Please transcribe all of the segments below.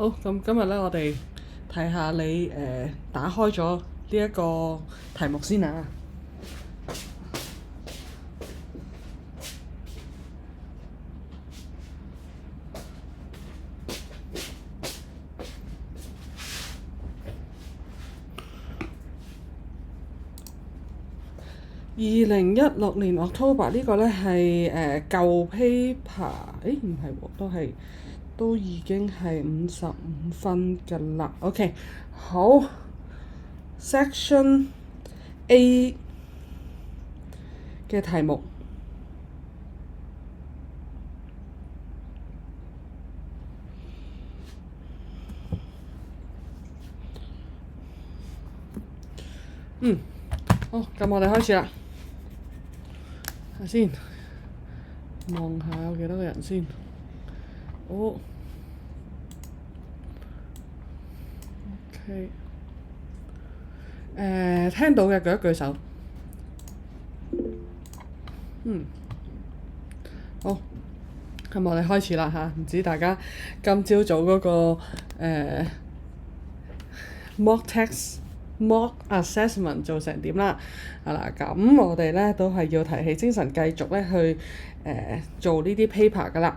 好，咁今日咧，我哋睇下你打開咗呢一個題目先啊。2016年 October 呢個咧係舊 paper， 唔係喎，都已經係55分㗎啦。OK，好 Section A 嘅題目。好，咁我哋開始啦。睇先，望下有幾多個人先。好。OK。聽到嘅舉一舉手。好，咁我哋開始啦嚇。唔知大家今朝早嗰個mock assessment 做成點啦？咁我哋咧都係要提起精神，繼續咧去做呢啲 paper 噶啦。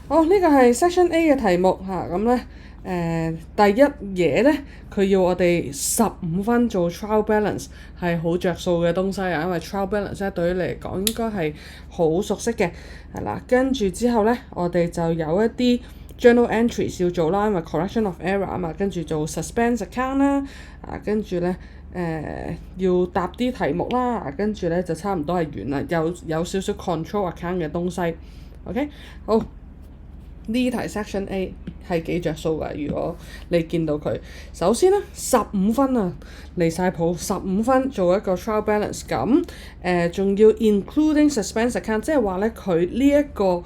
好，呢個係 Section A 嘅題目嚇，咁咧第一嘢咧，佢要我哋15分做 trial balance 係好着數嘅東西啊，因為 trial balance 咧對於你嚟講應該係好熟悉嘅，係啦。跟住之後咧，我哋就有一啲 journal entries 要做啦，因為 correction of error 啊嘛，跟住做 suspense account 啦，跟住咧要答啲題目啦，跟住咧就差唔多係完啦，有少少 control account 嘅東西。OK， 好。呢題 Section A 係幾着數㗎？如果你見到佢，首先咧15分啊，離晒譜15分做一個 trial balance，咁仲要 including suspense account，即係話咧佢呢一個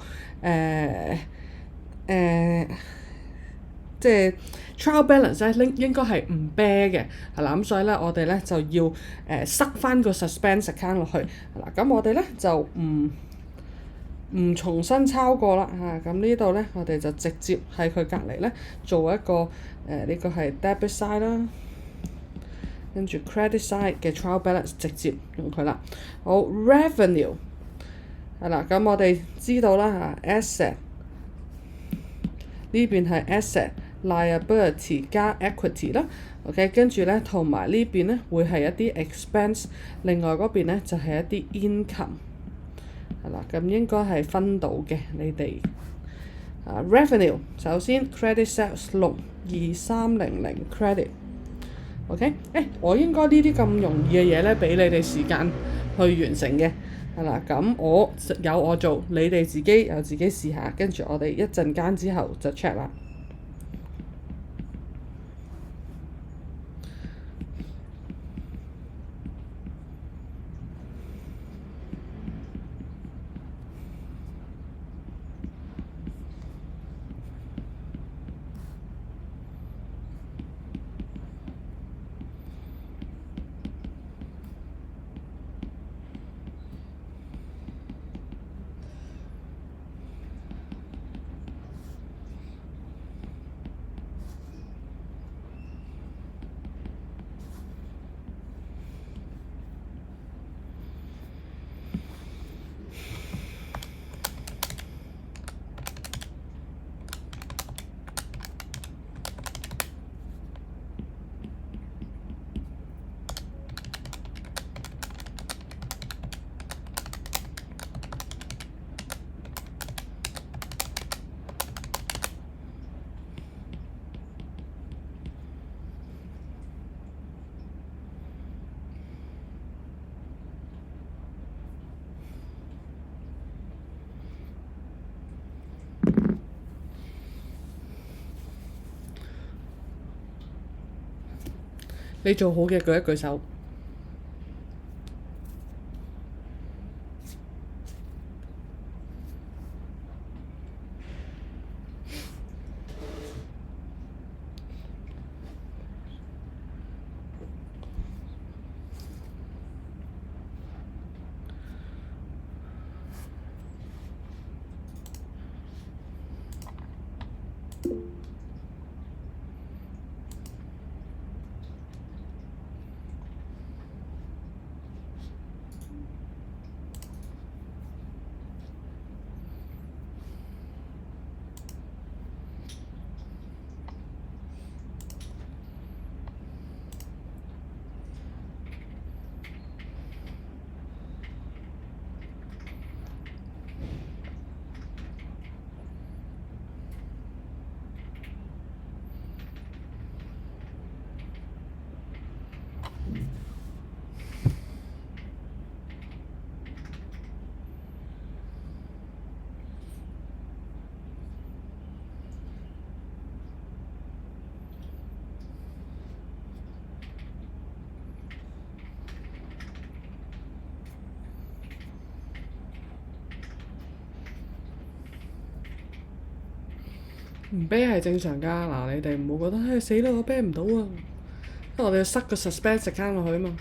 即係 trial balance 咧應該係唔啤嘅，係啦，咁所以咧我哋咧就要塞翻個 suspense account 落去，係啦，咁我哋咧就唔重新抄過啦嚇，咁呢度咧我哋就直接喺佢隔離咧做一個呢個係 debit side 啦，跟住 credit side 嘅 trial balance 直接用佢啦。好 revenue 係啦，咁我哋知道啦嚇 asset 呢邊係 asset liability 加 equity 啦。OK， 跟住咧同埋呢邊咧會係一啲 expense， 另外嗰邊咧就係一啲 income。係啦，咁應該係分到嘅，你哋revenue 首先 credit sales 62300 credit。OK， 我應該呢啲咁容易嘅嘢咧，俾你哋時間去完成嘅，係啦，咁我做，你哋自己又自己試下，跟住我哋一陣間之後就 check 啦。你做好嘅舉一舉手。唔啤係正常㗎，嗱你哋唔好覺得死啦我啤唔到啊，因為我哋要塞個 suspense account 落去啊嘛。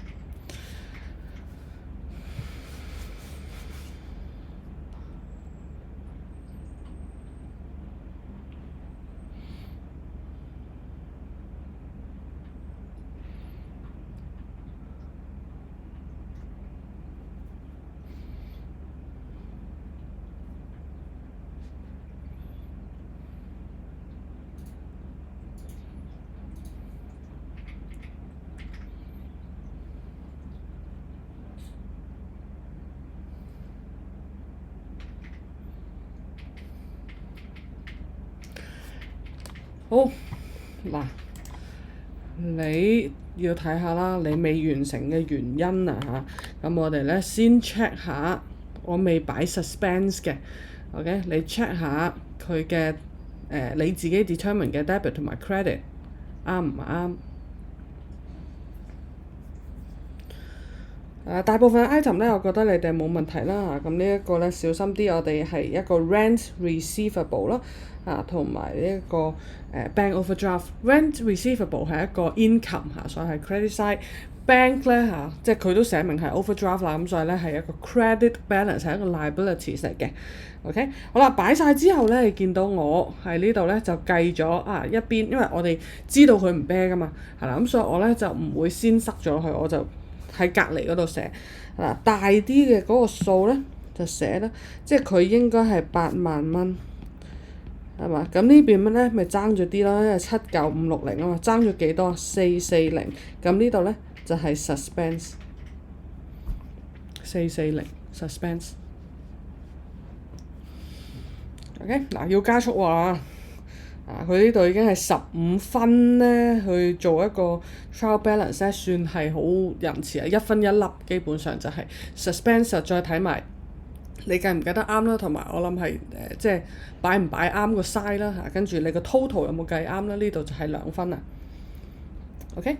好，嗱，你要睇下啦，你未完成嘅原因啊嚇，咁我哋咧先 check 下，我未擺 suspense 嘅，OK，你 check 下佢嘅你自己 determine 嘅 debit 同埋 credit 啱唔啱？大部分 item 咧，我覺得你哋冇問題啦嚇，咁呢一個咧小心啲，我哋係一個 rent receivable 啦，同埋呢一個bank overdraft。rent receivable 係一個 income 所以係 credit side。bank 咧即係佢都寫明係 overdraft 啦，咁所以咧係一個 credit balance 係一個 liabilities 嚟嘅。OK， 好啦，擺晒之後咧，你見到我喺呢度咧就計咗一邊，因為我哋知道佢唔啤噶嘛，係啦，咁所以我咧就唔會先塞咗佢，我就喺隔離嗰度寫大啲嘅嗰個數咧就寫啦，即係佢應該係8萬蚊，係嘛？咁呢邊咧咪爭咗啲咯，因為79560啊嘛，爭咗幾多？440，咁呢度咧就係 suspense 440 suspense。OK， 嗱要加速喎。佢呢度已經係15分咧，去做一個 trial balance 咧，算係好仁慈啊！1分1粒，基本上就係 suspense， 再睇埋你計唔計得啱啦，同埋我諗係即係擺唔擺啱個 size 啦嚇，跟住你個 total 有冇計啱啦？呢度就係2分啊。OK，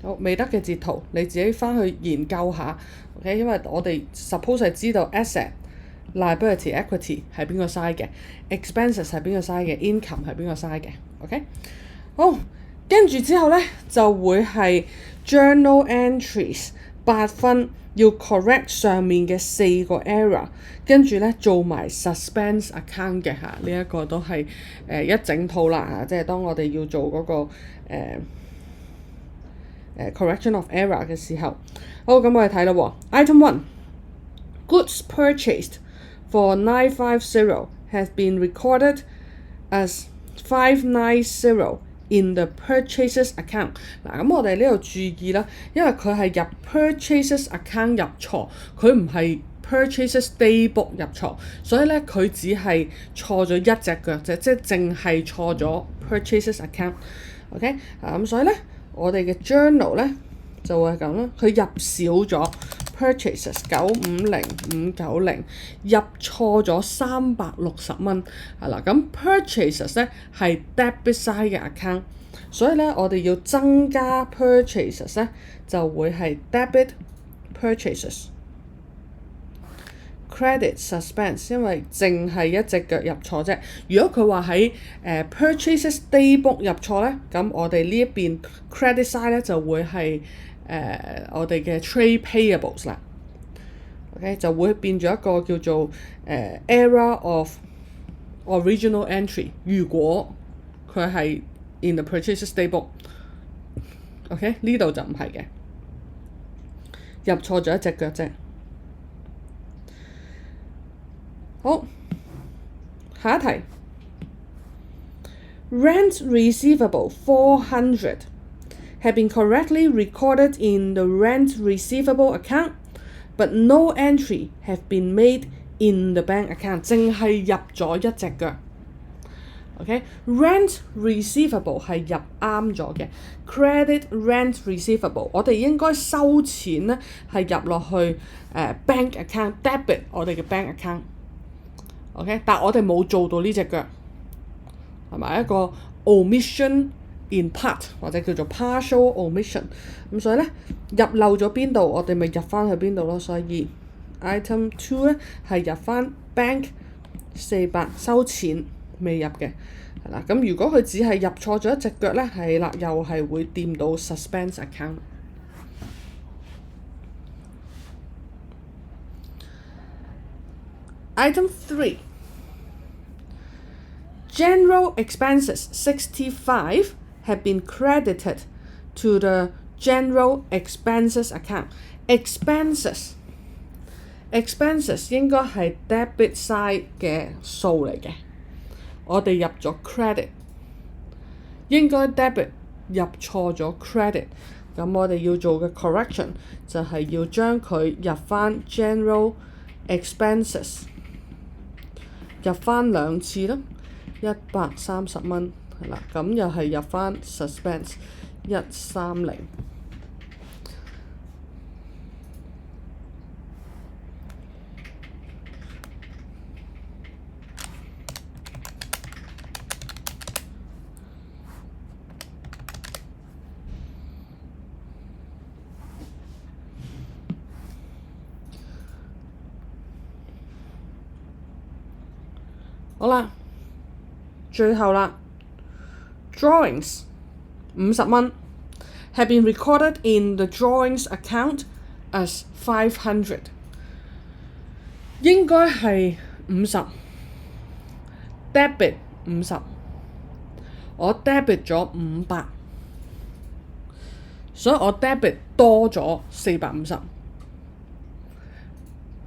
好，未得嘅截圖你自己翻去研究下。OK， 因為我哋 suppose 係知道 asset、liability、equity 係邊個 side 嘅 ，expenses 係邊個 side 嘅 ，income 係邊個 side 嘅。OK， 好，跟住之後咧就會係 journal entries 8分，要 correct 上面嘅4個 error， 跟住咧做埋 suspense account 嘅嚇，呢一個都係一整套啦嚇，即係當我哋要做嗰個correction of error 嘅時候，好，咁我哋睇啦喎 ，item 1 goods purchased for 950 has been recorded as 590 in the purchases account。嗱，咁我哋呢度注意啦，因為佢係入 purchases account 入錯，佢唔係 purchases daybook 入錯，所以咧佢只係錯咗一隻腳啫，即係淨係錯咗 purchases account。OK，咁所以咧我哋嘅 journal 咧就會係咁啦，佢入少咗 purchases 950590，入錯咗360蚊，係啦，咁 purchases 咧係 debit side 嘅 account， 所以咧我哋要增加 purchases 咧就會係 debit purchases credit suspense， 因為淨係一隻腳入錯啫。如果佢話喺purchases daybook 入錯咧，咁我哋呢一邊 credit side 咧就會係我哋嘅 trade payables 啦。OK， 就會變咗一個叫做error of original entry。如果佢係 in the purchases daybook，OK， 呢度就唔係嘅，入錯咗一隻腳啫。好，下一題 ，rent receivable 400 have been correctly recorded in the rent receivable account, but no entry have been made in the bank account， 淨係入咗一隻腳。OK，rent receivable 係入啱咗嘅 ，credit rent receivable 我哋應該收錢咧係入落去bank account debit 我哋嘅 bank account。OK， 但係我哋冇做到呢隻腳，係咪一個 omission in part 或者叫做 partial omission？ 咁所以咧入漏咗邊度，我哋咪入翻去邊度咯。所以 item 2咧係入翻 bank 400收錢未入嘅，係啦。咁如果佢只係入錯咗一隻腳咧，係啦，又係會掂到 suspense account。Item 3. General expenses 65 have been credited to the general expenses account. Expenses 應該係 debit side 嘅數嚟嘅，我哋入咗 credit， 應該 debit 入錯咗 credit， 咁我哋要做嘅 correction 就係要將佢入返 general expenses， 入返兩次啦，130蚊係啦，咁又係入返 suspense 130。好啦，最後啦 ，drawings 50蚊 have been recorded in the drawings account as 500， 應該係50 debit 50，我 debit 咗500，所以我 debit 多咗450。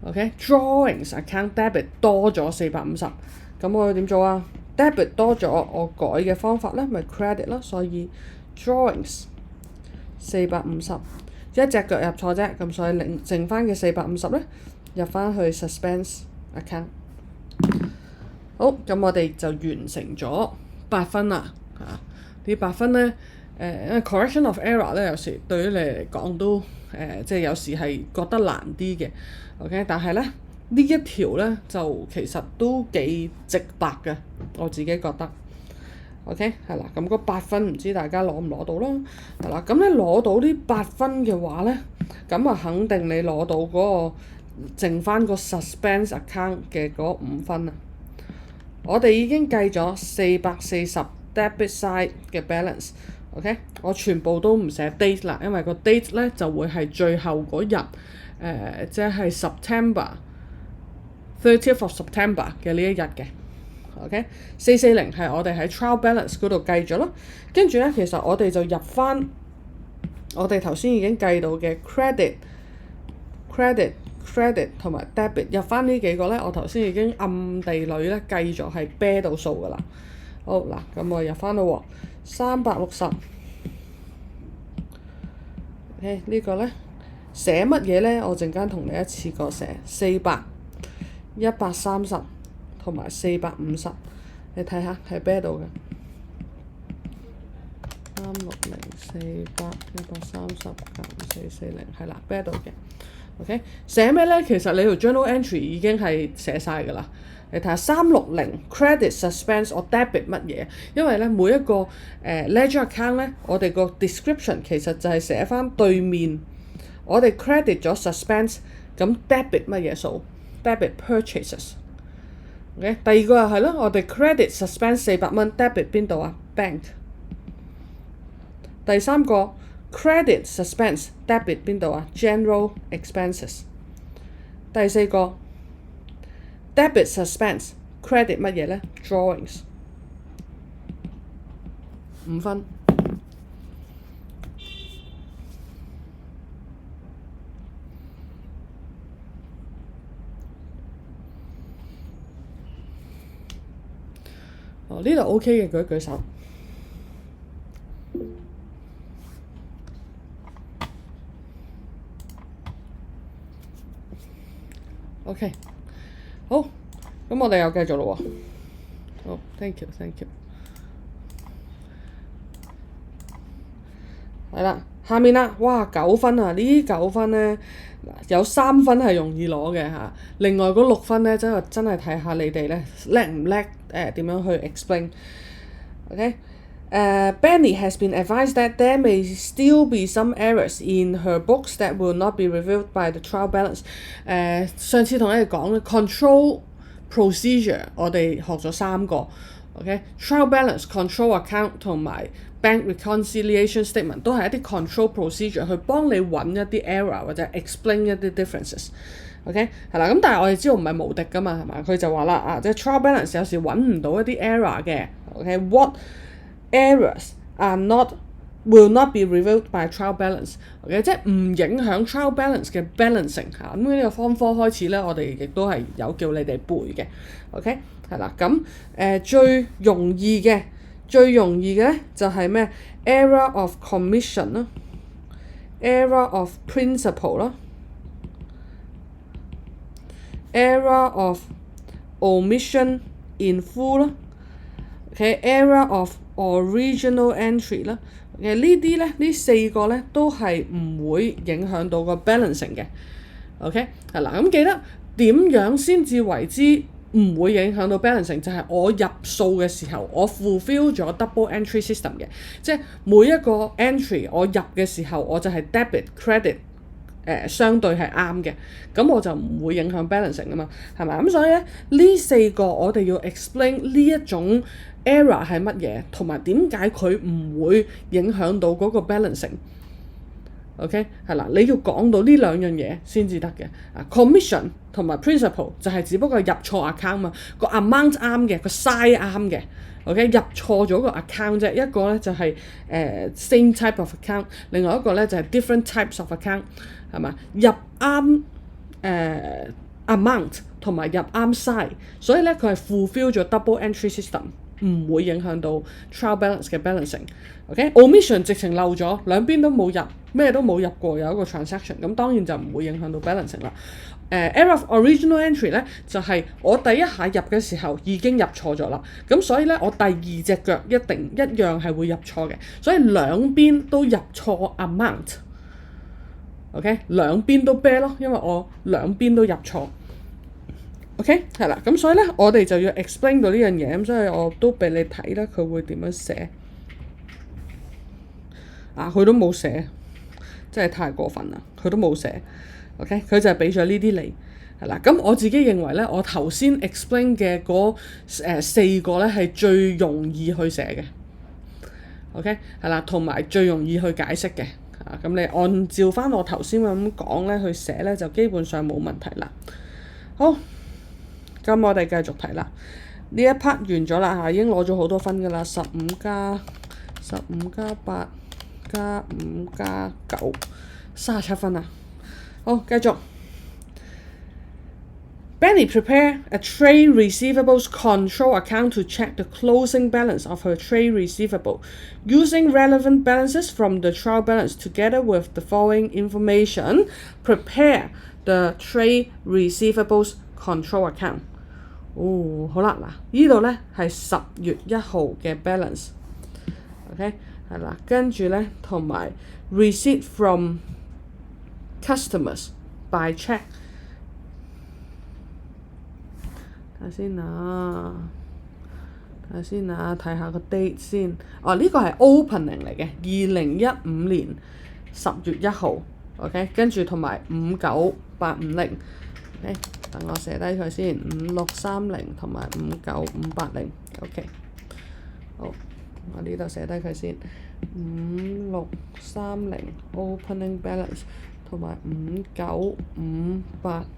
OK，drawings account debit 多咗450。咁我要點做啊 ？debit 多咗，我改嘅方法咧咪 credit 咯，所以 drawings 450，一隻腳入錯啫，咁所以剩翻嘅450咧入翻去 suspense account。好，咁我哋就完成咗8分啦嚇。呢8分咧，因為 correction of error 咧，有時對於你嚟講都即係有時係覺得難啲嘅。OK， 但係咧。呢一條咧就其實都幾直白嘅，我自己覺得。OK， 係啦，咁嗰8分唔知大家攞唔攞到啦。係啦，咁你攞到呢8分嘅話咧，咁啊肯定你攞到嗰個剩翻個 suspense account 嘅嗰5分啊。我哋已經計咗440 debit side 嘅 balance。OK， 我全部都唔寫 date 啦，因為個 date 咧就會係最後嗰日，即係 30th of September 嘅呢一日嘅。OK， 440係我哋喺 trial balance 嗰度計咗咯，跟住咧其實我哋就入翻我哋頭先已經計到嘅 credit 同埋 debit 入翻呢幾個咧，我頭先已經暗地裏咧計咗係啤到數噶啦。好嗱，咁我入翻咯喎，360。OK， 呢個咧寫乜嘢咧？我陣間同你一次過寫400、130同埋450，你睇下係啤到嘅。360、400、130減440係啦，啤到嘅。OK， 寫咩咧？其實你條 journal entry 已經係寫晒㗎啦。你睇下360 credit suspense 我 debit 乜嘢？因為咧每一個ledger account 咧，我哋個 description 其實就係寫翻對面，我哋 credit 咗 suspense， 咁 debit 乜嘢數 ？debit purchases。OK， 第二個又係咯，我哋 credit suspense 400蚊 debit 邊度啊 ？bank。第三個 credit suspense debit 邊度啊 ？general expenses。第四個 debit suspense credit 乜嘢咧 ？drawings。5分。哦，呢度 OK 嘅，舉一舉手。OK， 好，咁我哋又繼續咯喎。好 ，thank you。係啦，下面啦，哇9分啊！呢9分咧，有3分係容易攞嘅嚇，另外嗰6分咧真係睇下你哋咧叻唔叻點樣去 explain。OK，Benny has been advised that there may still be some errors in her books that will not be reviewed by the trial balance。上次同你哋講嘅 control procedure， 我哋學咗3個。OK，trial balance control account 同埋 bank reconciliation statement 都係一啲 control procedure 去幫你揾一啲 error 或者 explain 一啲 differences。OK 係啦，咁但係我哋知道唔係無敵㗎嘛，係嘛？佢就話啦即係 trial balance 有時揾唔到一啲 error 嘅。OK，what errors will not be revealed by trial balance。OK， 即係唔影響 trial balance 嘅 balancing 嚇。咁呢個方科開始咧，我哋亦都係有叫你哋背嘅。OK，係啦，咁最容易嘅咧就係咩 error of commission 啦 ，error of principle 啦。error of omission in full 啦，error of original entry 啦，呢啲咧，呢四個咧都係唔會影響到個 balancing 嘅。OK 係啦，咁記得點樣先至為之唔會影響到 balancing？ 就係我入數嘅時候，我 fulfill 咗 double entry system 嘅，即係每一個 entry 我入嘅時候，我就係 debit credit。相對係啱嘅，咁我就唔會影響 balancing 啊嘛，係咪？咁所以咧，呢四個我哋要 explain 呢一種 error 係乜嘢，同埋點解佢唔會影響到嗰個 balancing。OK 係啦，你要講到呢兩樣嘢先至得嘅。commission 同埋 principle 就係只不過入錯 account 嘛，個 amount 啱嘅，個 size 啱嘅。OK， 入錯咗個 account 啫，一個咧就係same type of account， 另外一個咧就係 different types of account， 係嘛？入啱amount 同埋入啱 size， 所以咧佢係 fulfill 咗 double entry system， 唔會影響到 trial balance 嘅 balancing。OK，omission 直情漏咗，兩邊都冇入，咩都冇入過，有一個 transaction， 咁當然就唔會影響到 balancing 啦。error of original entry 咧就係我第一下入嘅時候已經入錯咗啦，咁所以咧我第二隻腳一樣係會入錯嘅，所以兩邊都入錯 amount。OK， 兩邊都啤咯，因為我兩邊都入錯。OK， 係啦，咁所以咧我哋就要 explain 到呢樣嘢，咁所以我都俾你睇啦，佢會點樣寫。佢都冇寫，真係太過分啦，佢都冇寫。OK， 佢就係俾咗呢啲你，係啦。咁我自己認為咧，我頭先 explain 嘅嗰四個咧係最容易去寫嘅。OK， 係啦，同埋最容易去解釋嘅。咁你按照翻我頭先咁講咧去寫咧，就基本上冇問題啦。好，咁我哋繼續睇啦。呢一 part 完咗啦，已經攞咗好多分㗎啦，15加8加5加9 37分啊。好，繼續。Benny prepared a trade receivables control account to check the closing balance of her trade receivable, using relevant balances from the trial balance together with the following information. Prepare the trade receivables control account. 好啦，嗱，呢度咧係10月1號嘅 balance。OK， 係啦，跟住咧同埋 receipt from customers by check。睇下個 date 先。呢個係 opening 嚟嘅，2015年10月1號。OK， 跟住同埋59850。OK， 等我寫低佢先，5630同埋59580。OK， 好，我呢度寫低佢先，5630 opening balance 同埋59580。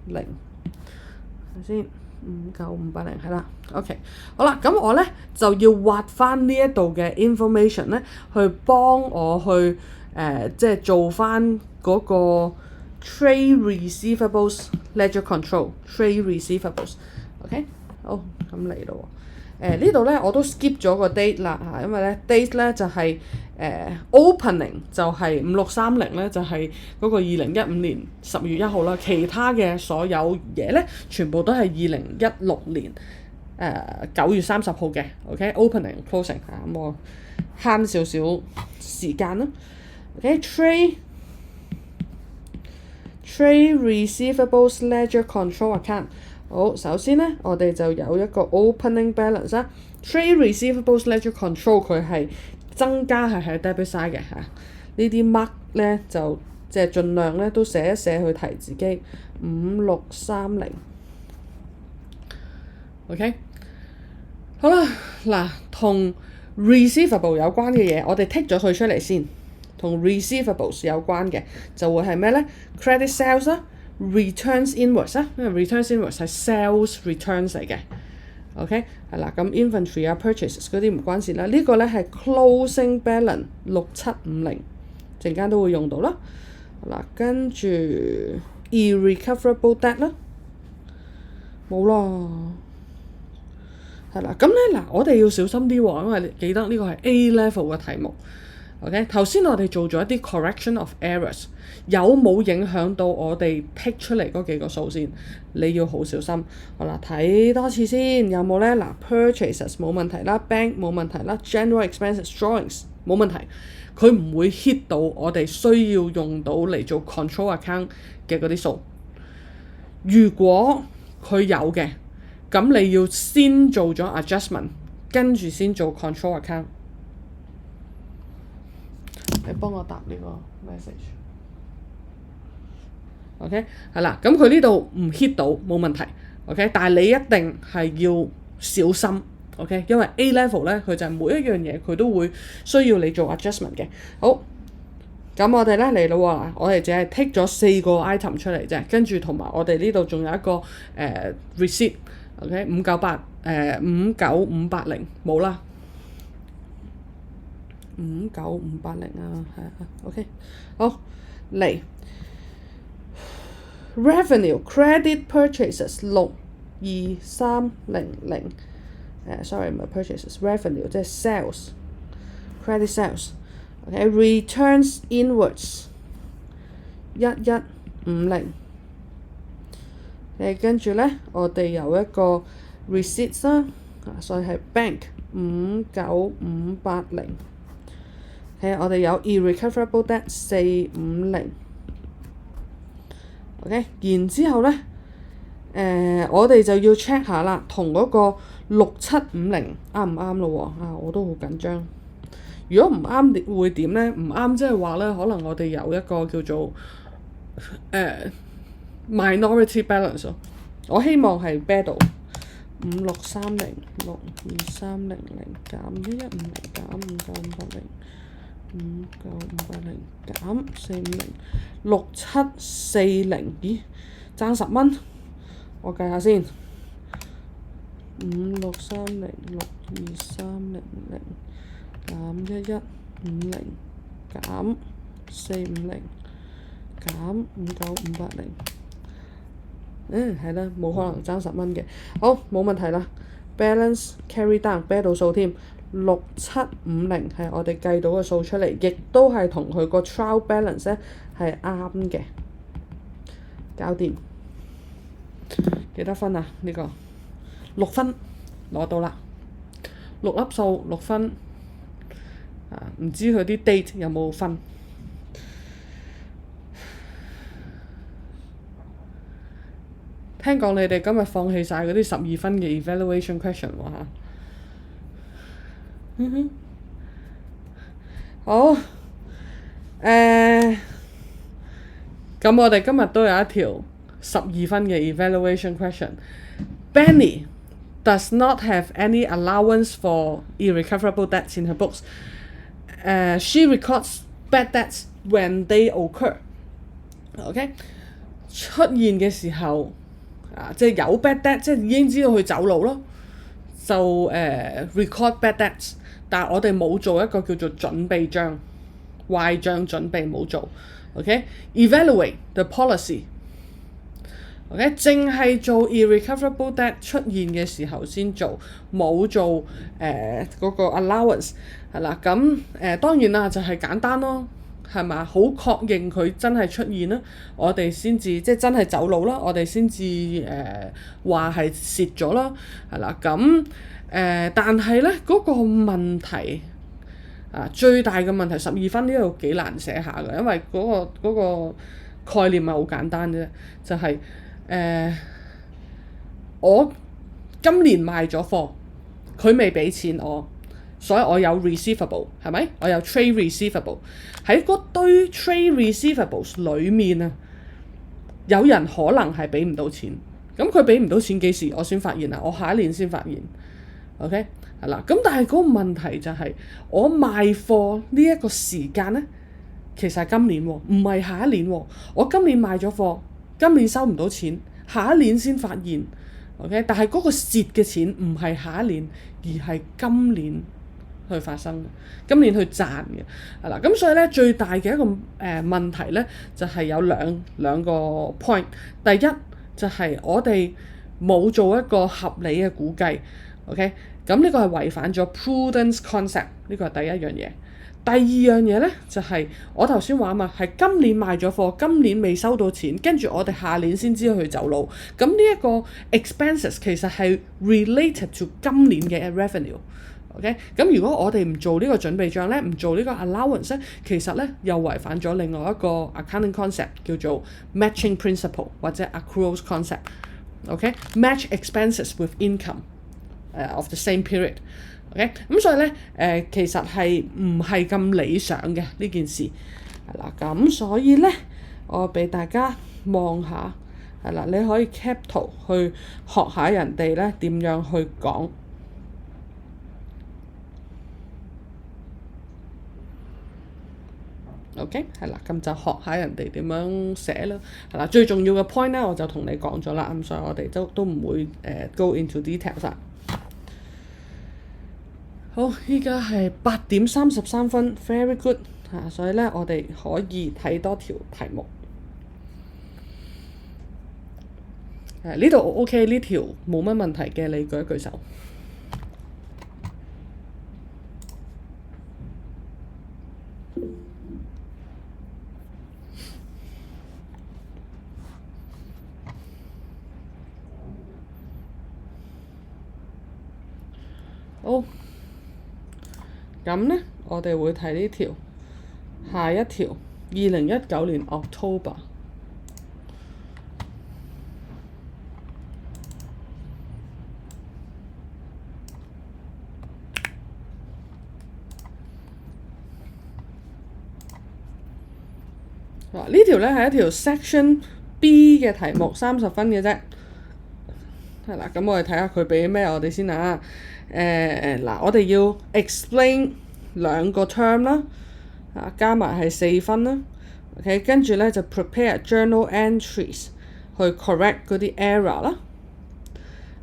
睇先。59580係啦 ，OK， 好啦，咁我咧就要畫翻呢一度嘅 information 咧，去幫我去即係做翻嗰個 trade receivables ledger control，trade receivables，OK， 好，咁嚟咯喎，呢度咧我都 skip 咗個 date 啦嚇，因為咧 date 咧就係opening 就係5630咧就係嗰個2015年10月1號啦，其他嘅所有嘢咧全部都係2016年9月30號嘅 ，OK opening closing 嚇，咁我慳少少時間啦 ，OK trade receivables ledger control account。好，首先咧，我哋就有一個 opening balance 啦。Trade receivables ledger control 佢係增加係喺 debit side 嘅嚇。呢啲 mark 咧就即係盡量咧都寫一寫去提自己5630。OK，好啦，嗱，同 receivable 有關嘅嘢，我哋剔咗佢出嚟先。同 receivables 有關嘅就會係咩咧 ？credit sales 啦 ，returns inwards 啦，因為 returns inwards 係 sales returns 嚟嘅。OK 係啦，咁 inventory 啊 purchases 嗰啲唔關事啦。呢個咧係 closing balance 6750，陣間都會用到啦。嗱，跟住 irrecoverable debt 啦，冇啦。係啦，咁咧嗱，我哋要小心啲喎，因為你記得呢個係 A level 嘅題目。OK， 頭先我哋做咗一啲 correction of errors， 有冇影響到我哋 pick 出嚟嗰幾個數先？你要好小心。好啦，睇多次先，有冇咧？嗱 ，purchases 冇問題啦 ，bank 冇問題啦 ，general expenses drawings 冇問題，佢唔會 hit 到我哋需要用到嚟做 control account 嘅嗰啲數。如果佢有嘅，咁你要先做咗 adjustment， 跟住先做 control account。你幫我答呢個 message。OK， 係啦，咁佢呢度唔 hit 到冇問題。OK， 但係你一定係要小心。OK， 因為 A level 咧，佢就係每一樣嘢佢都會需要你做 adjustment 嘅。好，咁我哋咧嚟咯喎，我哋淨係 take 咗4個 item 出嚟啫，跟住同埋我哋呢度仲有一個receipt。OK， 59859580冇啦。59580啊，係啊 ，OK， 好嚟 revenue credit purchases 62300， sorry 唔係 purchases revenue 即係 sales credit sales，OK，returns inwards 1150，跟住咧我哋有一個 receipts 啦，所以係 bank 59580。我哋有 irrecoverable debt 450。OK， 然之後咧，我哋就要 check 下啦，同嗰個6750啱唔啱咯喎？我都好緊張。如果唔啱會點咧？唔啱即係話咧，可能我哋有一個叫做minority balance 咯。我希望係 battle 5630 62300減1150減59580。59580減450 6740，咦，爭10蚊，我計下先。5630 62300減1150減450減59580，係啦，冇可能爭10蚊嘅。好，冇問題啦。balance carry down 啤到數添。6750係我哋計到個數出嚟，亦都係同佢個 trial balance 咧係啱嘅，搞掂。幾多分啊？呢個6分攞到啦，6粒數6分。唔知佢啲 date 有冇分？聽講你哋今日放棄晒嗰啲12分嘅 evaluation question 喎嚇。好，咁我哋今日都有一條12分嘅 evaluation question。Benny does not have any allowance for irrecoverable debts in her books. She records bad debts when they occur. OK， 出現嘅時候即係有 bad debt， 即係已經知道佢走佬咯，就record bad debts。但係我哋冇做一個叫做準備章，壞帳準備冇做。OK，evaluate the policy。OK， 淨係做 irrecoverable debt 出現嘅時候先做，冇做嗰個 allowance 係啦。咁當然啦，就係簡單咯，係嘛？好確認佢真係出現啦，我哋先至即係真係走佬啦，我哋先至話係蝕咗啦，係啦。咁但係咧嗰個問題最大嘅問題12分呢度幾難寫下嘅，因為嗰個概念係好簡單啫，就係我今年賣咗貨，佢未俾錢我，所以我有 receivable 係咪？我有 trade receivable 喺嗰堆 trade receivables 裡面啊，有人可能係俾唔到錢，咁佢俾唔到錢幾時我先發現啊？我下一年先發現。OK 係啦。咁但係嗰個問題就係、我賣貨呢一個時間咧，其實係今年喎，唔係下一年喎。我今年賣咗貨，今年收唔到錢，下一年先發現。OK，但係嗰個蝕嘅錢唔係下一年，而係今年去發生嘅，今年去賺嘅，係啦。咁所以咧，最大嘅一個問題咧，就係有兩個 point。第一就係我哋冇做一個合理嘅估計。OK，咁呢個係違反咗 prudence concept，呢個係第一樣嘢。第二樣嘢咧，就係我頭先話嘛，係今年賣咗貨，今年未收到錢，跟住我哋下年先知去走路。咁呢一個 expenses 其實係 related to 今年嘅 revenue。OK，咁如果我哋唔做呢個準備帳咧，唔做呢個 allowance 咧，其實咧又違反咗另外一個 accounting concept 叫做 matching principle 或者 accruals concept。OK，match expenses with income of the same period。OK，咁所以咧其實係唔係咁理想嘅呢件事係啦。咁所以咧，我俾大家望下係啦，你可以 cap 圖去學下人哋咧點樣去講。OK，係啦，咁就學下人哋點樣寫啦。係啦，最重要嘅 point 咧，我就同你講咗啦。咁所以我哋都唔會go into details 啦。好，依家係8:33 very good 嚇，所以咧我哋可以睇多條題目。呢度 OK，呢條冇乜問題嘅，你舉一舉手。好，咁咧我哋會睇呢條，下一條2019年 October。呢條咧係一條 Section B 嘅題目，30分嘅啫。係啦，咁我哋睇下佢俾咩我哋先啊。嗱，我哋要 explain 2個 term 啦，加埋係4分啦。OK， 跟住咧就 prepare journal entries 去 correct 嗰啲 error 啦。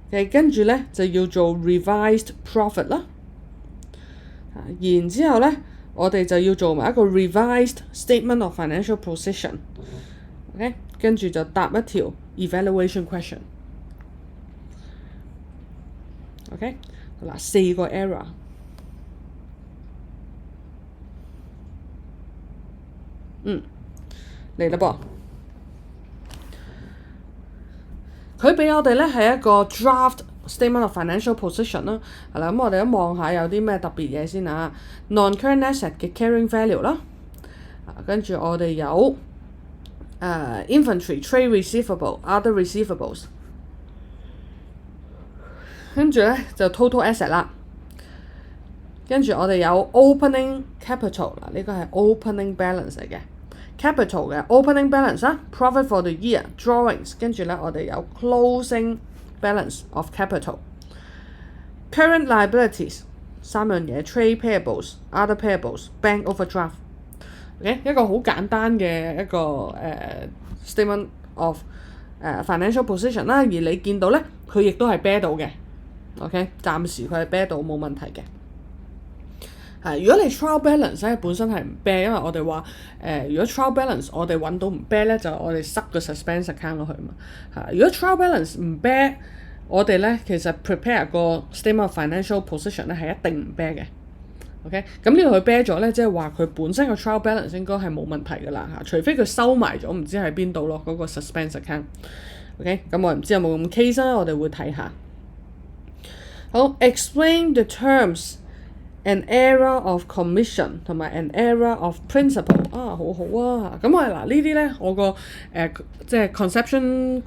OK， 跟住咧就要做 revised profit 啦。然之後咧，我哋就要做埋一個 revised statement of financial position。OK， 跟住就答一條 evaluation question。OK， 嗱4個 error。嚟啦噃，佢俾我哋咧係一個 draft statement of financial position 啦，係啦，咁我哋都望下有啲咩特別嘢先啊。non-current asset 嘅 carrying value 啦，跟住我哋有inventory、trade receivable、other receivables， 跟住咧就 total asset 啦，跟住我哋有 opening capital 嗱，呢個係 opening balance 嚟嘅。capital 嘅 opening balance 啦 ，profit for the year drawings， 跟住咧我哋有 closing balance of capital。current liabilities 3樣嘢 trade payables、other payables、bank overdraft。OK， 一個好簡單嘅一個statement of financial position 啦，而你見到咧佢亦都係啤到嘅。OK， 暫時佢係啤到冇問題嘅。如果你 trial balance 咧本身係唔啤，因為我哋話如果 trial balance 我哋揾到唔啤咧，就我哋塞個 suspense account 落去嘛。如果 trial balance 唔啤，我哋咧其實 prepare 個 statement of financial position 咧係一定唔啤嘅。OK， 咁呢度佢啤咗咧，即係話佢本身個 trial balance 應該係冇問題㗎啦，除非佢收埋咗，唔知喺邊度咯嗰個 suspense account。OK， 咁我唔知有冇咁 case 啦，我哋會睇下。好 ，explain the terms。an error of commission 同埋 an error of principle 好好啊！咁嗱呢啲咧，我個即係 conceptual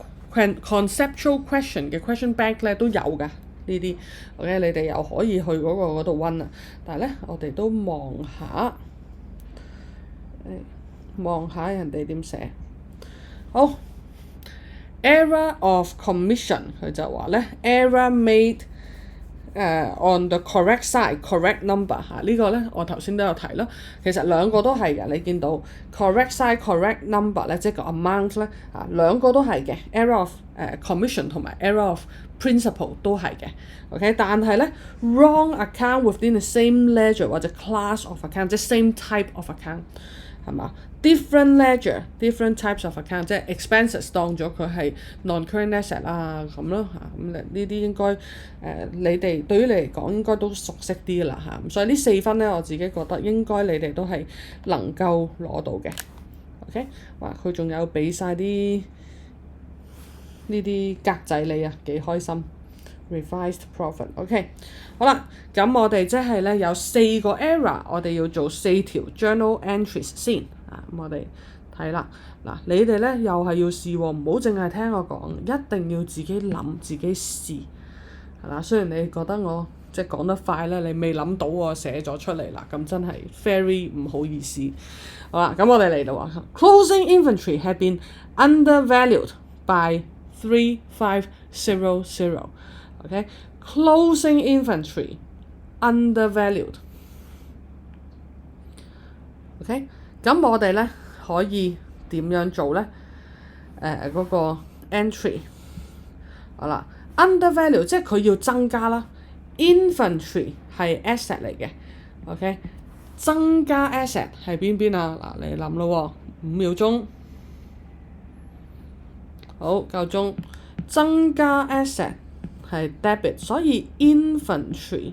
question 嘅 question bank 咧都有㗎呢啲。OK， 你哋又可以去嗰度溫啊。但係咧，我哋都望下人哋點寫。好 ，error of commission 佢就話咧 error made。on the correct side correct number 呢個咧我頭先都有提啦，其實兩個都係嘅，你見到 correct side correct number 咧，即係個 amount 咧兩個都係嘅 error of commission 同埋 error of principal 都係嘅 ，OK， 但係咧 wrong account within the same ledger 或者 class of account 即係 same type of account 係嘛？different ledger, different types of account， 即係 expenses 當咗佢係 non-current asset 咁咯咁呢啲應該你哋對於你嚟講應該都熟悉啲啦咁所以呢4分咧我自己覺得應該你哋都係能夠攞到嘅 ，OK， 哇佢仲有俾晒啲呢啲格仔你幾開心 ，revised profit，OK， 好啦，咁我哋即係咧有4個 error， 我哋要做4條 journal entries 先。咁我哋睇啦，嗱你哋咧又係要試喎，唔好淨係聽我講，一定要自己諗自己試，係啦。雖然你覺得我即係講得快咧，你未諗到我寫咗出嚟啦，咁真係 very 唔好意思。好啦，咁我哋嚟到話 closing inventory had been undervalued by 3500。OK， closing inventory undervalued。OK。咁我哋咧可以點樣做咧？嗰個 entry 好啦 ，undervalue 即係佢要增加啦 ，inventory 係 asset 嚟嘅 ，OK， 增加 asset 係邊啊？嗱，你諗咯喎，5秒鐘，好夠鐘，增加 asset 係 debit， 所以 inventory。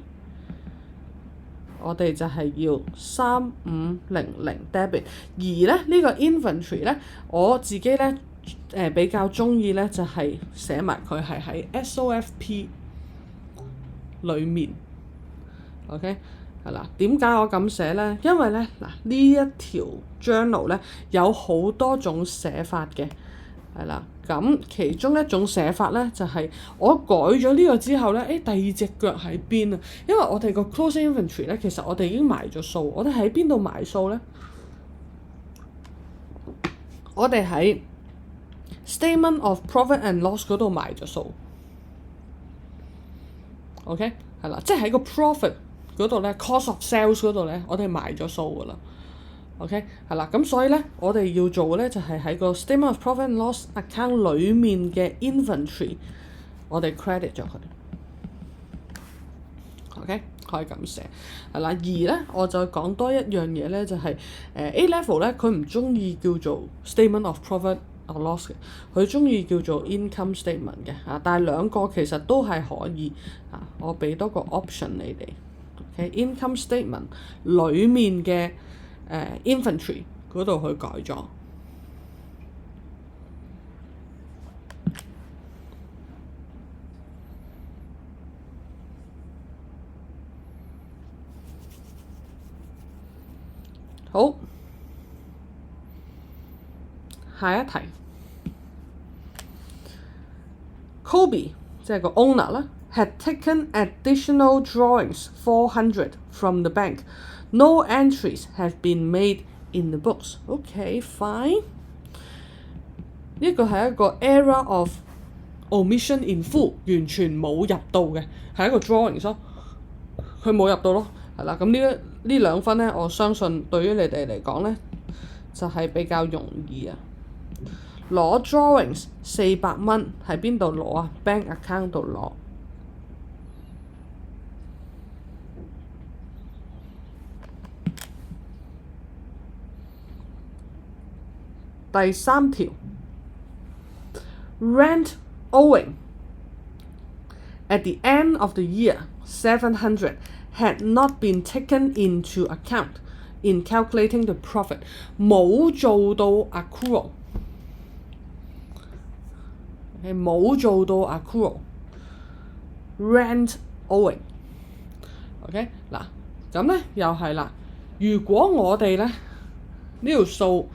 我哋就係要3500 debit， 而咧呢個 inventory 咧，我自己咧比較中意咧就係寫埋佢係喺 SOFP 裡面 ，OK 係啦。點解我咁寫咧？因為咧嗱呢一條 journal 咧有好多種寫法嘅，係啦。咁其中一種寫法咧就係我改咗呢個之後咧，第二隻腳喺邊啊？因為我哋個 closing inventory 咧，其實我哋已經埋咗數。我哋喺邊度埋數咧？我哋喺 statement of profit and loss 嗰度埋咗數。OK 係啦，即係喺個 profit 嗰度咧 ，cost of sales 嗰度咧，我哋埋咗數噶啦。OK 係啦，咁所以咧，我哋要做嘅咧就係喺個 statement of profit and loss account 裡面嘅 inventory， 我哋 credit 咗佢。OK 可以咁寫係啦，而咧我再講多一樣嘢咧，就係A level 咧，佢唔中意叫做 statement of profit or loss 嘅，佢中意叫做 income statement 嘅但係兩個其實都係可以我俾多個 option 你哋。OK，income statement 裡面嘅inventory 嗰度去改咗。好，下一題 Kobe 即係個 owner 啦 had taken additional drawings 400 from the bank. No entries have been made in the books. Okay, fine. 呢個係一個 error of omission in full， 完全冇入到嘅，係一個 drawings 咯，佢冇入到咯，係啦。咁呢2分咧，我相信對於你哋嚟講咧，就係比較容易啊。攞 drawings 400蚊喺邊度攞啊 ？Bank account 度攞。第3條 rent owing at the end of the year 700 had not been taken into account in calculating the profit， 冇做到 accrual， 冇做到 accrual rent owing。 OK 嗱，咁咧又係啦，如果我哋咧呢條數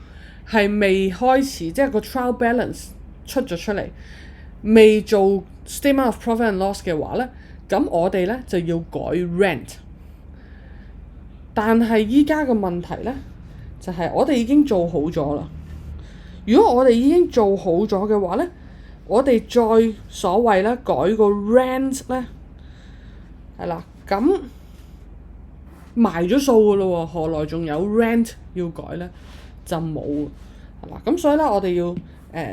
係未開始，即係個 trial balance 出咗出嚟，未做 statement of profit and loss 嘅話咧，咁我哋咧就要改 rent。但係依家嘅問題咧，就係我哋已經做好咗啦。如果我哋已經做好咗嘅話咧，我哋再所謂咧改個 rent 咧，係啦，咁埋咗數㗎咯喎，何來仲有 rent 要改咧？就冇係啦，咁所以咧我哋要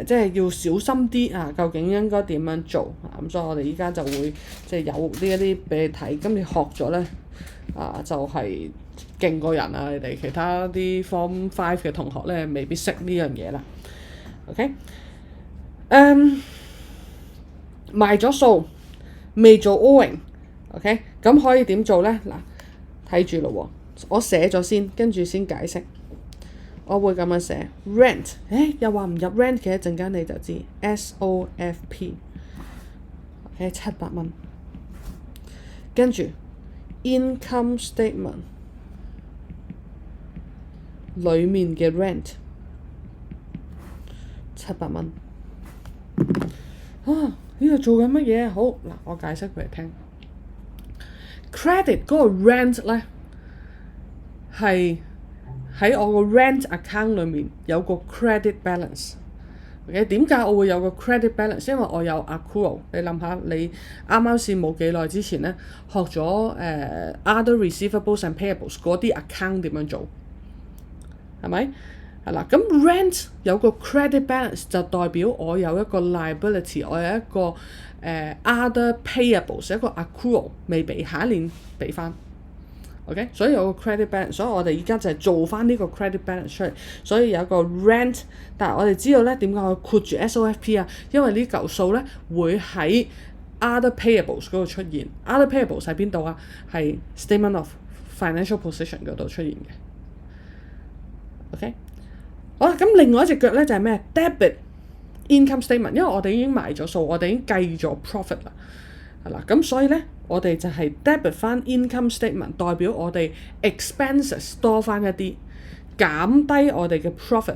即係要小心啲啊！究竟應該點樣做啊？咁所以我哋依家就會即係有呢一啲俾你睇，咁你學咗咧就係勁過人啊！你哋其他啲 Form 5嘅同學咧未必識呢樣嘢啦。OK，賣咗數未做 owing，OK，咁可以點做咧？嗱，睇住咯喎，我寫咗先，跟住先解釋。我會咁樣寫 rent， 又話唔入 rent 嘅，一陣間你就知 SOFP， 700蚊，跟住 income statement 裡面嘅 rent 700蚊。呢度做緊乜嘢？好嗱，我解釋俾你聽。credit 嗰個 rent 咧係喺我個 rent account 裏面有個 credit balance。OK， 點解我會有個 credit balance？ 因為我有 accrual。你諗下，你啱先冇幾耐之前咧學咗other receivables and payables 嗰啲 account 點樣做，係咪？係啦，咁 rent 有個 credit balance 就代表我有一個 liability， 我有一個other payables， 一個 accrual 未俾，下一年俾翻。OK， 所以有個 credit balance， 所以我哋而家就係做翻呢個 credit balance 出嚟，所以有個 rent， 但係我哋知道咧點解我括住 SOFP 啊？因為呢嚿數咧會喺 other payables 嗰度出現。other payables 喺邊度啊？係 statement of financial position 嗰度出現嘅。OK， 好啦，咁另外一隻腳咧就係咩 ？debit income statement， 因為我哋已經埋咗數，我哋已經計咗 profit 啦。係啦，咁所以咧，我哋就係 debit 翻 income statement， 代表我哋 expenses 多翻一啲，減低我哋嘅 profit。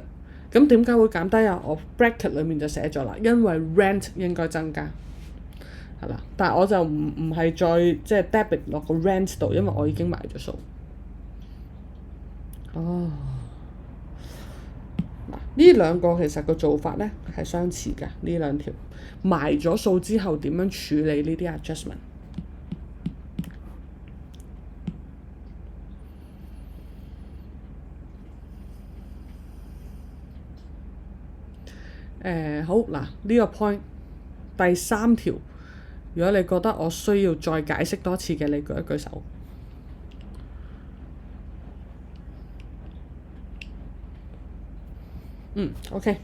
咁點解會減低啊？我 bracket 裡面就寫咗啦，因為 rent 應該增加，係啦。但係我就唔係再即係 debit 落個 rent 度，因為我已經埋咗數。呢兩個其實個做法咧係相似㗎，呢兩條埋咗數之後點樣處理呢啲 adjustment？好嗱，呢個 point 第3條，如果你覺得我需要再解釋多次嘅，你舉一舉手。OK，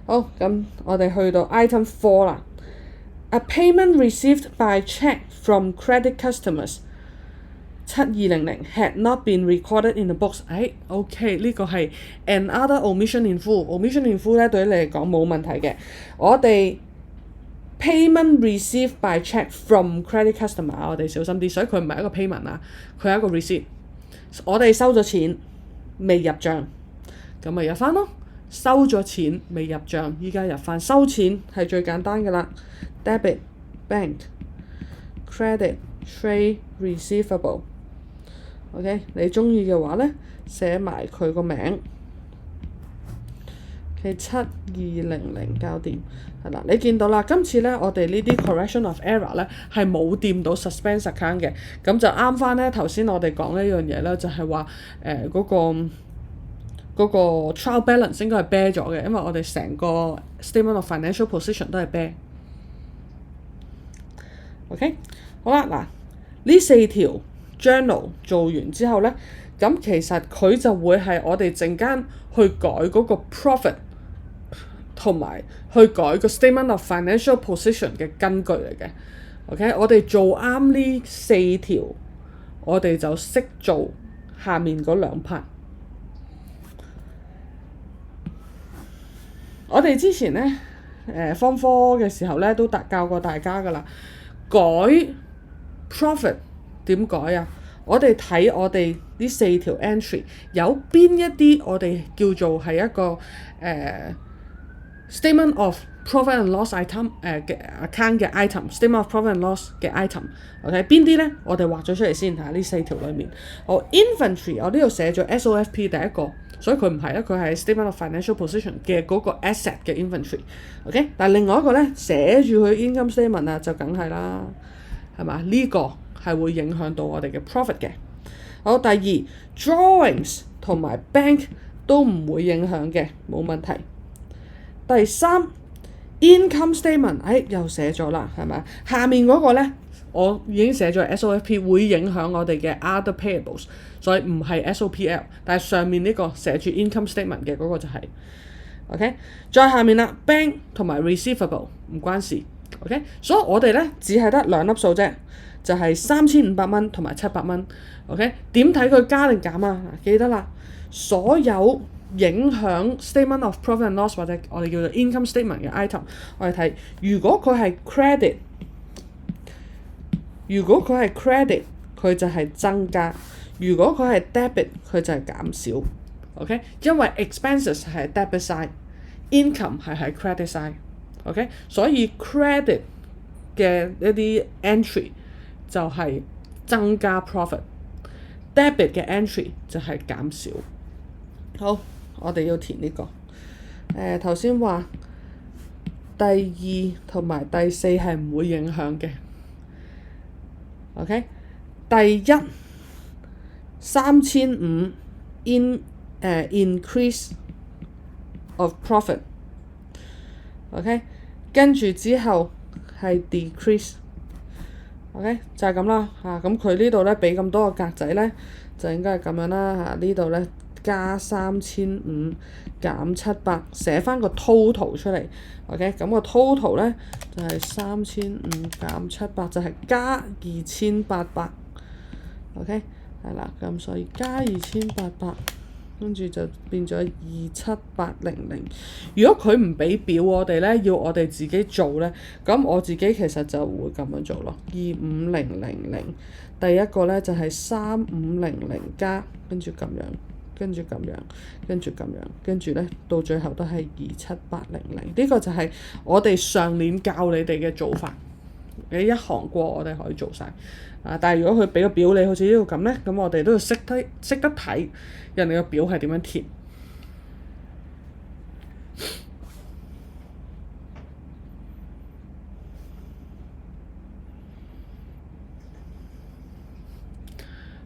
好，咁我哋去到 item 4啦。A payment received by check from credit customers 7200 had not been recorded in the books。OK， 呢個係 another omission in full。omission in full 咧對於你嚟講冇問題嘅。我哋 payment received by check from credit customer， 我哋小心啲，所以佢唔係一個 payment 啊，佢係一個 receipt。我哋收咗錢未入帳，咁咪入翻咯。收咗錢未入帳，依家入翻。收錢係最簡單㗎啦 ，debit bank credit trade receivable。OK， 你中意嘅話咧，寫埋佢個名。7200搞掂，係啦。你見到啦，今次咧我哋呢啲 correction of error 咧係冇掂到 suspense account 嘅，咁就啱翻咧頭先我哋講呢樣嘢咧，就係話嗰個 trial balance 應該係 bear 咗嘅，因為我哋成個 statement of financial position 都係 bear。OK， 好啦，嗱呢4條 journal 做完之後咧，咁其實佢就會係我哋陣間去改嗰個 profit 同埋去改個 statement of financial position 嘅根據嚟嘅。OK， 我哋做啱呢4條，我哋就識做下面嗰2 part。我哋之前咧Form 4嘅時候咧都教過大家㗎啦，改 profit 點改啊？我哋睇我哋呢4條 entry 有邊一啲我哋叫做係一個statement of profit and loss item 嘅account 嘅 item，statement of profit and loss 嘅 item。OK， 邊啲咧？我哋畫咗出嚟先嚇，呢4條裡面。好 inventory， 我呢度寫咗 SOFP 第一個。所以佢唔係啦，佢係 statement of financial position 嘅嗰個 asset 嘅 inventory。OK， 但係另外一個咧寫住佢 income statement 啊，就梗係啦，係嘛？呢個係會影響到我哋嘅 profit 嘅。好，第二 drawings 同埋 bank 都唔會影響嘅，冇問題。第三 income statement， 又寫咗啦，係咪？下面嗰個呢，我已經寫咗 SOFP 會影響我哋嘅 other payables， 所以唔係 SOPL， 但係上面呢個寫住 income statement 嘅嗰個就係，OK， 再下面啦 bank 同埋 receivable 唔關事，OK， 所以我哋呢只係得兩粒數啫，就係3500蚊同埋700蚊，OK， 點睇佢加定減啊？記得啦，所有影響 statement of profit and loss 或者我哋叫做 income statement 嘅 item， 我哋睇如果佢係 credit， 佢就係增加；如果佢係 debit， 佢就係減少。OK， 因為 expenses 係 debit side，income 係喺 credit side。OK， 所以 credit 嘅一啲 entry 就係增加 profit，debit 嘅 entry 就係減少。好，我哋要填呢個。頭先話第二同埋第四係唔會影響嘅。OK， 第一3500 increase of profit。OK， 跟住之後係 decrease。OK， 就係咁啦嚇。咁佢呢度咧俾咁多個格仔咧，就應該係咁樣啦嚇。呢度咧加3500減700，寫翻個 total 出嚟。OK， 咁個 total 咧就係3500減700，就係加2800。OK， 係啦，咁所以加2800，跟住就變咗27800。如果佢唔俾表我哋咧，要我哋自己做咧，咁我自己其實就會咁樣做咯。25000，第一個咧就係3500加，跟住咁樣。跟住咁樣，跟住咧到最後都係27800。呢個就係我哋上年教你哋嘅做法，你一行過我哋可以做晒。但係如果佢俾個表你，好似呢度咁咧，咁我哋都要識得睇人哋個表係點樣填。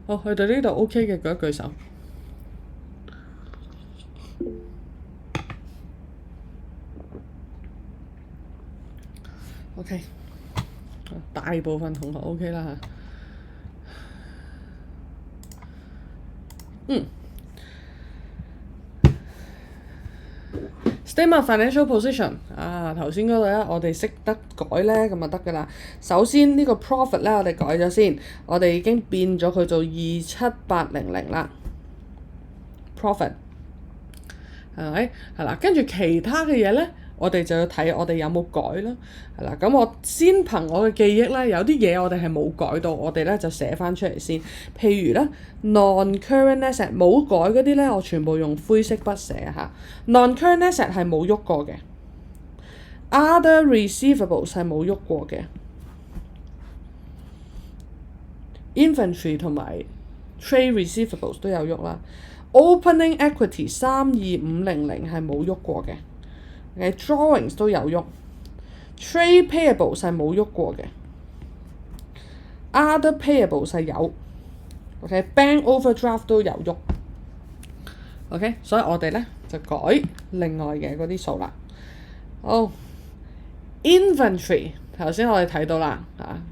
好，去到呢度 OK 嘅，舉一舉手。OK， 大部分同學 OK 啦嚇。Statement of financial position 頭先嗰度咧，我哋識得改咧，咁就得㗎啦。首先呢個 profit 咧，我哋改咗先，我哋已經變咗佢做27800啦。profit 係咪？係啦，跟住其他嘅嘢咧，我哋就要睇我哋有冇改啦。係啦，咁我先憑我嘅記憶咧，有啲嘢我哋係冇改到，我哋咧就寫翻出嚟先。譬如咧 non-current asset 冇改嗰啲咧，我全部用灰色筆寫嚇。non-current asset 係冇喐過嘅 ，other receivables 係冇喐過嘅 ，inventory 同埋 trade receivables 都有喐啦。opening equity 32500係冇喐過嘅。drawings 都有喐 ，trade payables 係冇喐過嘅 ，other payables 係有 ，OK，bank overdraft 都有喐 ，OK， 所以我哋咧就改另外嘅嗰啲數啦。好 ，inventory 頭先我哋睇到啦，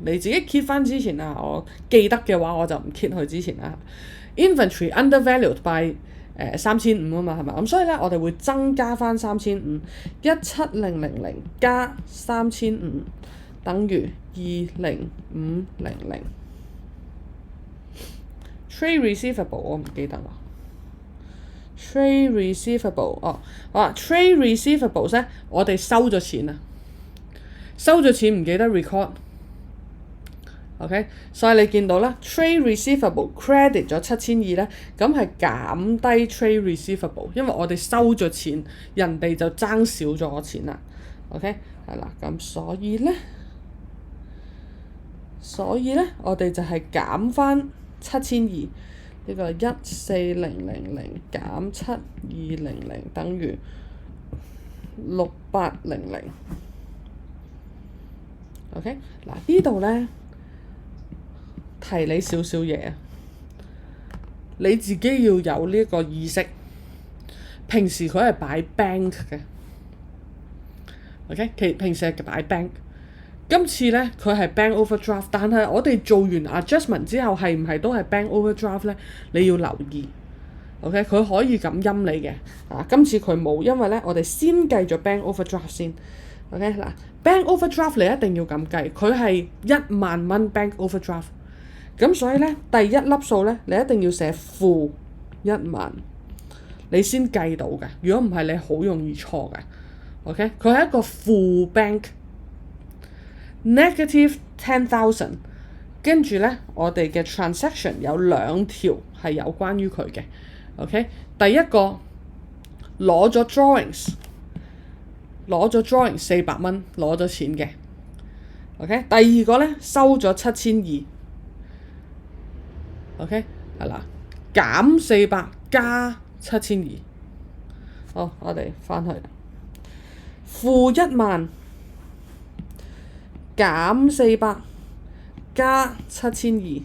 你自己 keep 翻之前啊，我記得嘅話我就唔 keep 佢之前啦。inventory undervalued by 3500啊嘛，係咪？咁所以咧，我哋會增加翻3500， 17000加3500等於20500。Trade receivable 我唔記得啦。Trade receivable 好啦 ，trade receivables 咧，我哋收咗錢啊，收咗錢唔記得 record。OK， 所以你見到啦 trade receivable credit 咗7200咧，咁係減低 trade receivable， 因為我哋收咗錢，人哋就爭少咗我錢啦。OK， 係啦，咁所以咧，我哋就係減翻7200，呢個14000減7200等於6800。OK， 嗱呢度咧。提你少少嘢啊，你自己要有呢個意識。平時佢係擺 bank 嘅，OK， 平時係擺 bank。今次咧佢係 bank overdraft，但係我哋做完 adjustment 之後係唔係都係 bank overdraft 咧？你要留意。OK， 佢可以咁陰你嘅，今次佢冇，因為咧我哋先計咗 bank overdraft 先。OK 嗱，bank overdraft 你一定要咁計，佢係1萬蚊 bank overdraft， 咁所以咧第一粒數咧你一定要寫負1萬，你先計到嘅。如果唔係你好容易錯嘅。OK， 佢係一個負 bank，negative 10,000， 跟住咧我哋嘅 transaction 有2條係有關於佢嘅。OK， 第一個攞咗 drawings 400蚊，攞咗錢嘅。OK， 第二個咧收咗7200。OK， 係啦，減400加7200。好，我哋翻去負1萬減400加7200，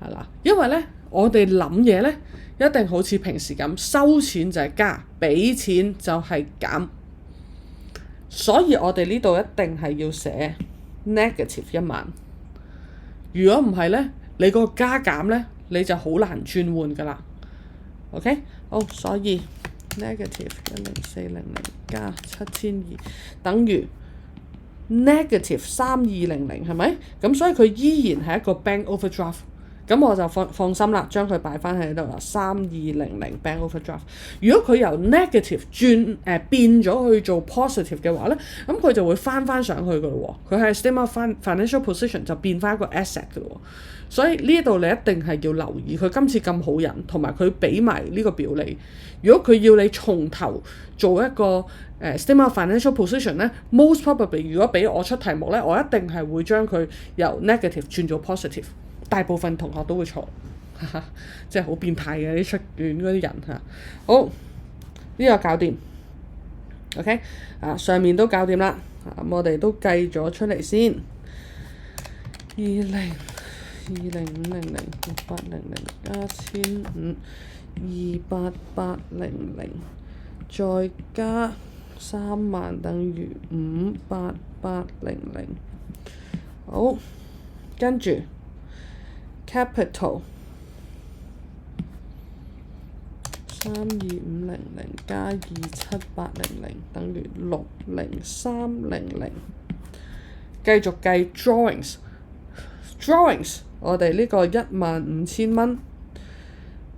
係啦，因為咧我哋諗嘢咧一定好似平時咁，收錢就係加，俾錢就係減，所以我哋呢度一定係要寫 negative 1萬。如果唔係咧，你個加減咧你就好難轉換㗎啦。OK， 好，所以 negative 10400加7200等於 negative 3200，係咪？咁所以佢依然係一個 bank overdraft。咁我就放心啦，將佢擺翻喺度啦，3200 bank overdraft。如果佢由 negative 變咗去做 positive 嘅話咧，咁佢就會翻上去㗎咯喎。佢係 statement financial position 就變翻一個 asset 㗎咯喎。所以呢度你一定係要留意，佢今次咁好人，同埋佢俾埋呢個表你。如果佢要你從頭做一個statement financial position 咧，most probably 如果俾我出題目咧，我一定係會將佢由 negative 轉做 positive。大部分同學都會錯，即係好變態嘅啲出卷嗰啲人嚇。好，呢個搞掂 ，OK， 上面都搞掂啦。咁我哋都計咗出嚟先，20、20500、6800加1500、28800，再加3萬等於58800。好，跟住。capital 32500加27800等於60300。繼續計 drawings 我哋呢個15000蚊。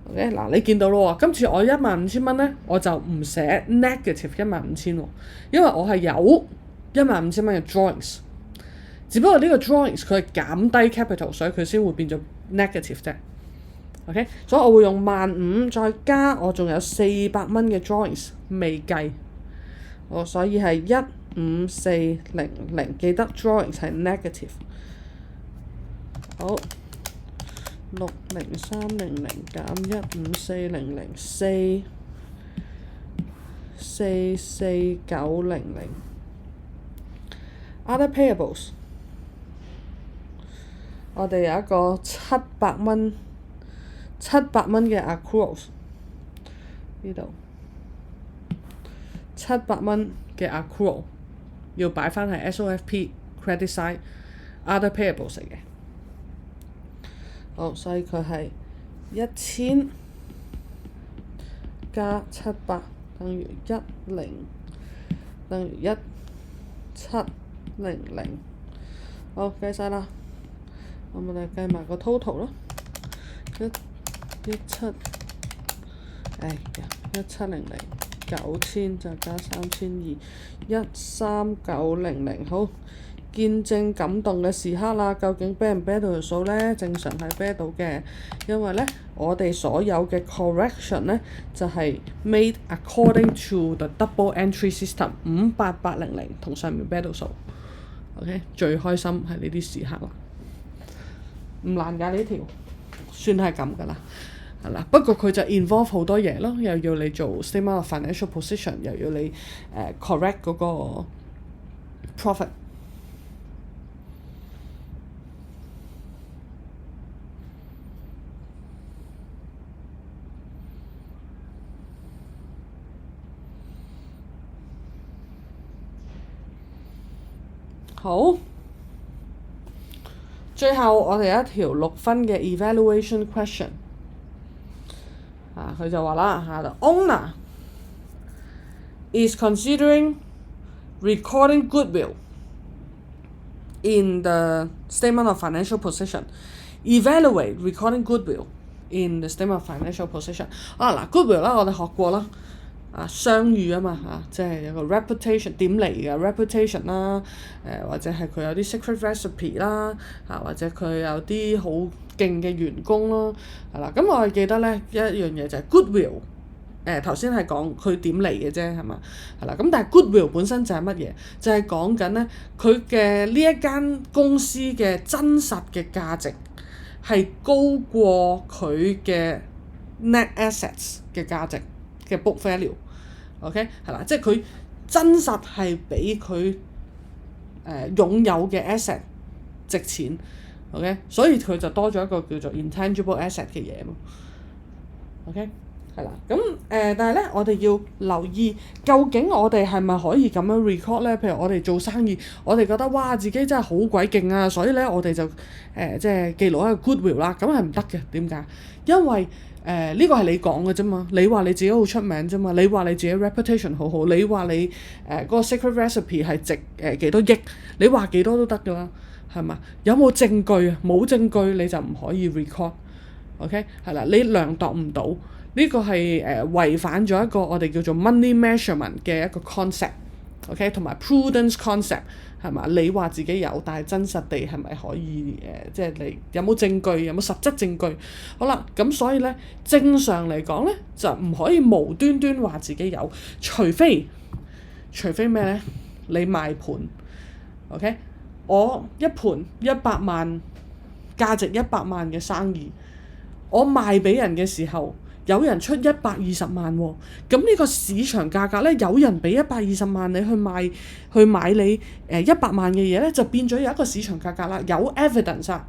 OK， 嗱你見到咯喎，今次我15000蚊咧，我就唔寫 negative 15000喎，因為我係有15000蚊嘅 drawings， 只不過呢個 drawings 佢係減低 capital， 所以佢先會變咗negative 啫。OK， 所以我會用15000再加我仲有400蚊嘅 drawings 未計，所以係15400，記得 drawings 係 negative。好，60300減15400，44900。Other payables， 我哋有一個700蚊嘅 accruals， 呢度700蚊嘅 accrual 要擺翻係 SOFP credit side other payables 嚟嘅。好，所以佢係1000加700等於10，等於1700。好，計晒啦。我哋計埋個 total 咯，1700，9000再加3200，13900。好，見證感動嘅時刻啦，究竟啤唔啤到條數呢？正常係啤到嘅，因為呢，我哋所有嘅 correction 呢，就係 made according to the double entry system 58800，同上面啤到數。OK， 最開心係呢啲時刻啦，唔難㗎呢條，算係咁㗎啦，係啦。不過佢就 involve 好多嘢咯，又要你做 statement of financial position， 又要你correct 嗰個 profit。好，最後我哋有一條6分嘅 evaluation question。佢就話啦The owner is considering recording goodwill in the statement of financial position. Evaluate recording goodwill in the statement of financial position. goodwill 啦，我哋學過啦。商譽啊嘛即係有個 reputation 點嚟嘅 reputation 啦，或者係佢有啲 secret recipe 啦，或者佢有啲好勁嘅員工啦，係啦。咁我係記得咧一樣嘢就係 goodwill。頭先係講佢點嚟嘅啫，係嘛？係啦。咁但係 goodwill 本身就係乜嘢？就係講緊咧佢嘅呢一間公司嘅真實嘅價值係高過佢嘅 net assets 嘅價值嘅 book value。OK 係啦，即係佢真實係比佢擁有嘅 asset 值錢。OK， 所以佢就多咗一個叫做 intangible asset 嘅嘢嘛。OK。係啦，咁但係咧，我哋要留意，究竟我哋係咪可以咁樣 record 咧？譬如我哋做生意，我哋覺得哇自己真係好鬼勁啊，所以咧我哋就即係記錄一個 goodwill 啦，咁係唔得嘅。點解？因為呢個係你講嘅啫嘛，你話你自己好出名啫嘛，你話你自己 reputation 好好，你話你嗰個 secret recipe 係值幾多億，你話幾多都得㗎啦，係嘛？有冇證據啊？冇證據你就唔可以 record。OK， 係啦，你量度唔到。呢個係違反咗一個我哋叫做 money measurement 嘅一個 concept，OK， 同埋 prudence concept 係嘛？你話自己有，但係真實地係咪可以即係你有冇證據，有冇實質證據？好啦，咁所以咧正常嚟講咧就唔可以無端端話自己有，除非咩咧？你賣盤 ，OK， 我一盤100萬，價值100萬嘅生意，我賣俾人嘅時候。有人出120萬喎，咁呢個市場價格咧，有人俾120萬你去買你100萬嘅嘢咧，就變咗有一個市場價格啦，有 evidence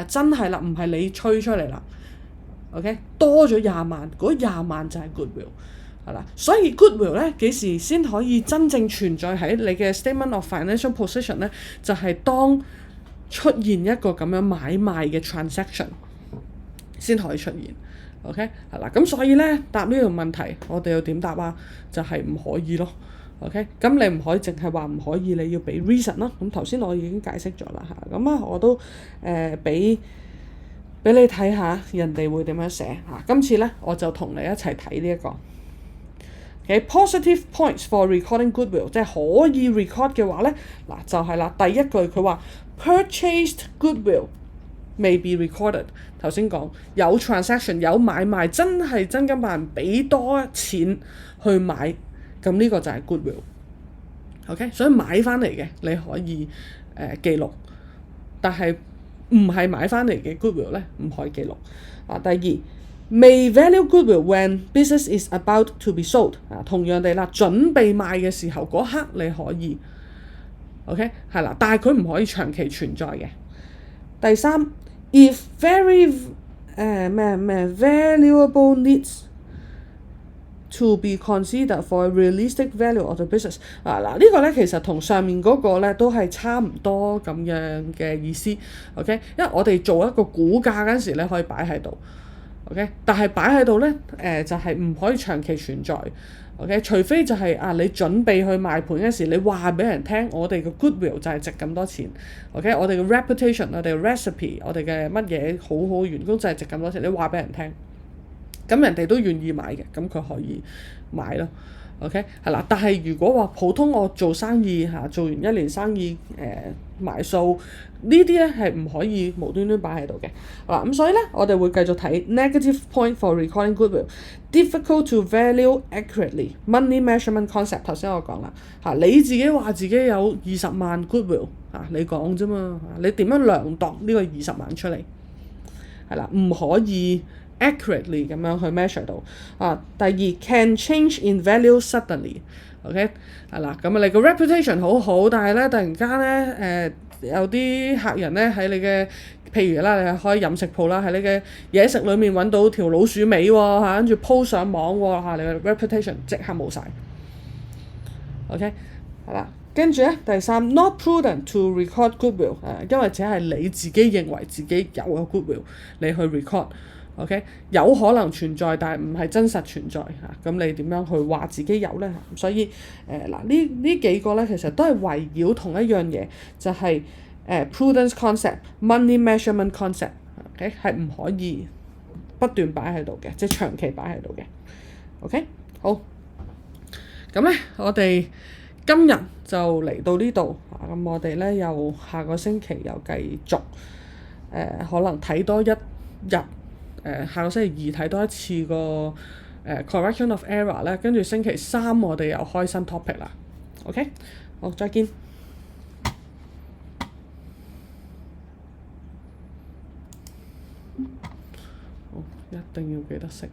真係啦，唔係你吹出嚟啦。OK， 多咗20萬，嗰20萬就係 goodwill 係啦。所以 goodwill 咧幾時先可以真正存在喺你嘅 statement of financial position 咧？就係當出現一個咁樣買賣嘅 transaction 先可以出現。OK， 係啦，咁所以咧答呢條問題，我哋要點答啊？就係唔可以咯。OK， 咁你唔可以淨係話唔可以，你要俾 reason 咯。咁頭先我已經解釋咗啦嚇，咁我都俾你睇下人哋會點樣寫嚇。今次咧我就同你一齊睇呢一個。positive points for recording goodwill， 即係可以 record 嘅話咧，嗱就係啦，第一句佢話 purchased goodwill may be recorded。頭先講有 transaction 有買賣，真係真金白銀俾多錢去買，咁呢個就係 goodwill。OK， 所以買翻嚟嘅你可以記錄，但係唔係買翻嚟嘅 goodwill 咧唔可以記錄。第二 may value goodwill when business is about to be sold。同樣地啦，準備賣嘅時候嗰刻你可以 OK 係啦，但係佢唔可以長期存在嘅。第三If very valuable needs to be considered for a realistic value of the business。呢個咧其實同上面嗰個咧都係差唔多咁樣嘅意思。OK， 因為我哋做一個估價嗰陣時咧可以擺喺度。OK， 但係擺喺度咧就係唔可以長期存在。OK， 除非就係你準備去賣盤嗰時，你話俾人聽，我哋嘅 goodwill 就係值咁多錢。OK， 我哋嘅 reputation， 我哋嘅 recipe， 我哋嘅乜嘢好好員工就係值咁多錢。你話俾人聽，咁人哋都願意買嘅，咁佢可以買咯。OK， 係啦。但係如果話普通我做生意做完1年生意埋數呢啲咧係唔可以無端端擺喺度嘅。咁所以咧我哋會繼續睇 negative point for recording goodwill。difficult to value accurately money measurement concept。頭先我講啦你自己話自己有20萬 goodwill 你講啫嘛，你點樣量度呢個20萬出嚟？係啦，唔可以accurately 咁樣去 measure 到。第二 can change in value suddenly。OK， 係啦，咁你個 reputation 好好，但係咧突然間咧有啲客人咧喺你嘅，譬如啦，你係開飲食鋪啦，喺你嘅嘢食裏面揾到條老鼠尾喎，跟住 po 上網喎，你嘅 reputation 即刻冇晒。OK， 係啦，跟住咧第三 not prudent to record goodwill 因為只係你自己認為自己有個 goodwill，你去 record。OK， 有可能存在，但係唔係真實存在咁你點樣去話自己有咧？所以呢幾個咧其實都係圍繞同一樣嘢，就係prudence concept、money measurement concept。OK， 係唔可以不斷擺喺度嘅，即係長期擺喺度嘅。OK， 好。咁咧，我哋今日就嚟到呢度咁我哋咧又下個星期又繼續可能睇多一日。下個星期二睇多一次個correction of error 咧，跟住星期三我哋又開新 topic 啦。OK， 好，再見。好，一定要記得食。